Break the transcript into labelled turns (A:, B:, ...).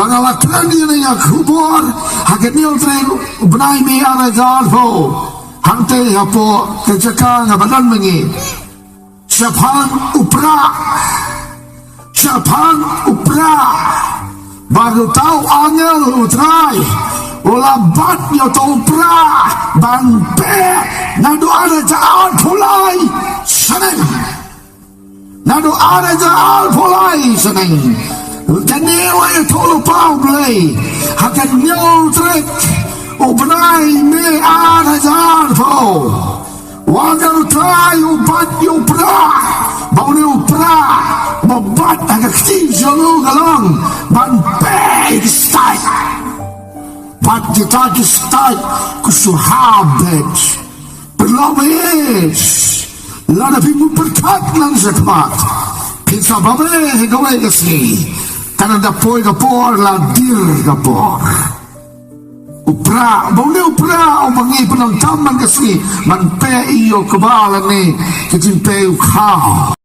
A: Mangalaklan niya na yung kubor, hagit niyo tren, ubnay mi aragal po. Hante hapo, kajaka nga badan mangi. Siyapan upra. Siyapan upra. Baru tahu angel utray. Ulabat nyo to upra. Banpe. Nado ada jaan pulay. Sanay. Nado ada jaan pulay. Sanay. Kaniwa ito lupaw blay. Hakan nyo trek. Ubnay me ada jaan po. Wagal tayo bat yung pra. Bauli yung pra. Mabat agak tinjalo galang. Banpeg stay. Bat kita stay. Kusuhabet. Berlabis. Lada pimu berkat ng zakmat. Pinsa babe gawai kasi. Kananda po'y kapor ladir kapor. Upra, bauli upra o mangi penontaman kasi manpe iyo kebalan ni kejimpe ukhaw.